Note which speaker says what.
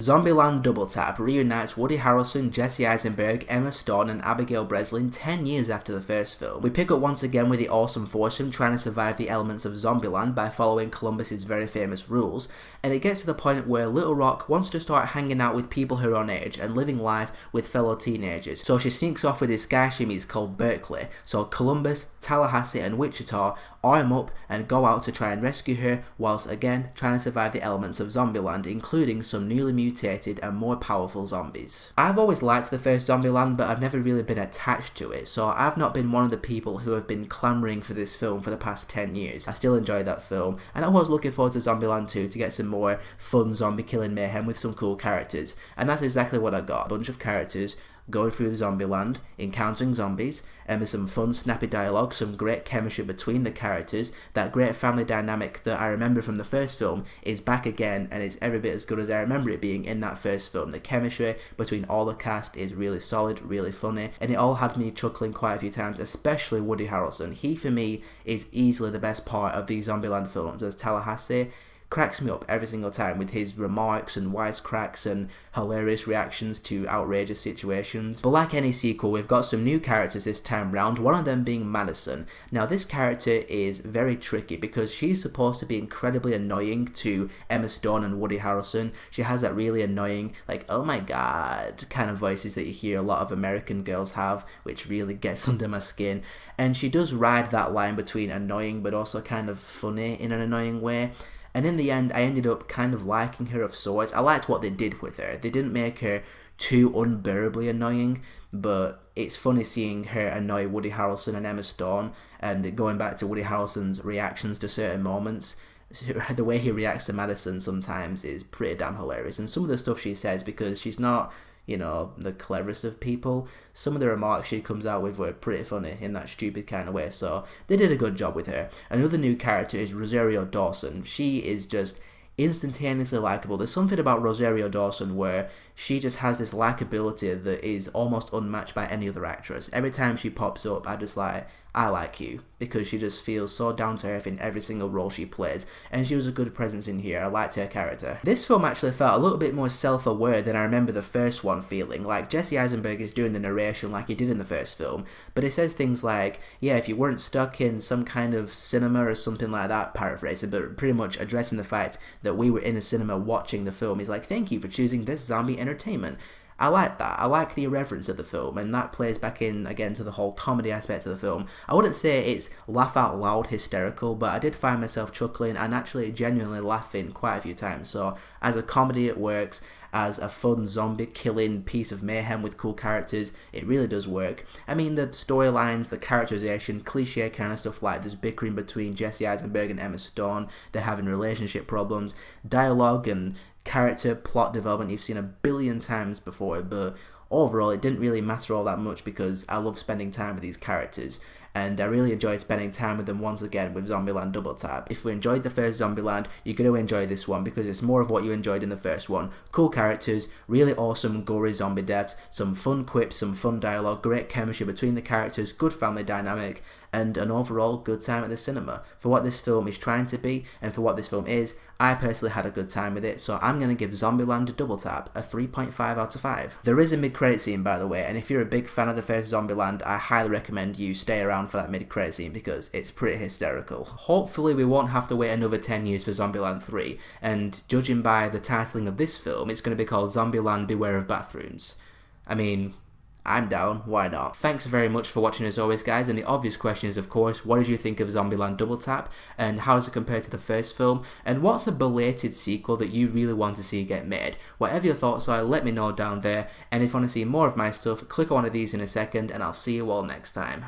Speaker 1: Zombieland Double Tap reunites Woody Harrelson, Jesse Eisenberg, Emma Stone and Abigail Breslin 10 years after the first film. We pick up once again with the awesome foursome trying to survive the elements of Zombieland by following Columbus's very famous rules, and it gets to the point where Little Rock wants to start hanging out with people her own age and living life with fellow teenagers. So she sneaks off with this guy she meets called Berkeley. So Columbus, Tallahassee and Wichita arm up and go out to try and rescue her, whilst again trying to survive the elements of Zombieland, including some newly mutated and more powerful zombies. I've always liked the first Zombieland, but I've never really been attached to it, so I've not been one of the people who have been clamouring for this film for the past 10 years. I still enjoyed that film, and I was looking forward to Zombieland 2 to get some more fun zombie killing mayhem with some cool characters, and that's exactly what I got. A bunch of characters going through Zombieland, encountering zombies, and with some fun, snappy dialogue, some great chemistry between the characters. That great family dynamic that I remember from the first film is back again, and it's every bit as good as I remember it being in that first film. The chemistry between all the cast is really solid, really funny, and it all had me chuckling quite a few times, especially Woody Harrelson. He, for me, is easily the best part of these Zombieland films, as Tallahassee cracks me up every single time with his remarks and wisecracks and hilarious reactions to outrageous situations. But like any sequel, we've got some new characters this time round, one of them being Madison. Now this character is very tricky because she's supposed to be incredibly annoying to Emma Stone and Woody Harrelson. She has that really annoying, like, oh my god kind of voices that you hear a lot of American girls have, which really gets under my skin. And she does ride that line between annoying but also kind of funny in an annoying way. And in the end, I ended up kind of liking her of sorts. I liked what they did with her. They didn't make her too unbearably annoying, but it's funny seeing her annoy Woody Harrelson and Emma Stone, and going back to Woody Harrelson's reactions to certain moments. The way he reacts to Madison sometimes is pretty damn hilarious, and some of the stuff she says, because she's not, you know, the cleverest of people, some of the remarks she comes out with were pretty funny in that stupid kind of way, so they did a good job with her. Another new character is Rosario Dawson. She is just instantaneously likable. There's something about Rosario Dawson where she just has this likability that is almost unmatched by any other actress. Every time she pops up, I just like, I like you, because she just feels so down to earth in every single role she plays, and she was a good presence in here. I liked her character. This film actually felt a little bit more self-aware than I remember the first one feeling. Like, Jesse Eisenberg is doing the narration like he did in the first film, but it says things like, yeah, if you weren't stuck in some kind of cinema or something like that, paraphrasing, but pretty much addressing the fact that we were in a cinema watching the film. He's like, thank you for choosing this zombie entertainment. I like that. I like the irreverence of the film, and that plays back in, again, to the whole comedy aspect of the film. I wouldn't say it's laugh-out-loud hysterical, but I did find myself chuckling and actually genuinely laughing quite a few times. So, as a comedy, it works. As a fun zombie-killing piece of mayhem with cool characters, it really does work. I mean, the storylines, the characterization, cliche kind of stuff like there's bickering between Jesse Eisenberg and Emma Stone, they're having relationship problems, dialogue and character plot development you've seen a billion times before, but overall it didn't really matter all that much because I love spending time with these characters, and I really enjoyed spending time with them once again with Zombieland Double Tap. If you enjoyed the first Zombieland, you're going to enjoy this one because it's more of what you enjoyed in the first one. Cool characters, really awesome gory zombie deaths, some fun quips, some fun dialogue, great chemistry between the characters, good family dynamic, and an overall good time at the cinema. For what this film is trying to be, and for what this film is, I personally had a good time with it, so I'm going to give Zombieland Double Tap a 3.5 out of 5. There is a mid-credit scene, by the way, and if you're a big fan of the first Zombieland, I highly recommend you stay around for that mid-credit scene because it's pretty hysterical. Hopefully we won't have to wait another 10 years for Zombieland 3, and judging by the titling of this film, it's going to be called Zombieland Beware of Bathrooms. I mean, I'm down, why not? Thanks very much for watching as always, guys, and the obvious question is, of course, what did you think of Zombieland Double Tap, and how does it compare to the first film, and what's a belated sequel that you really want to see get made? Whatever your thoughts are, let me know down there, and if you want to see more of my stuff, click on one of these in a second, and I'll see you all next time.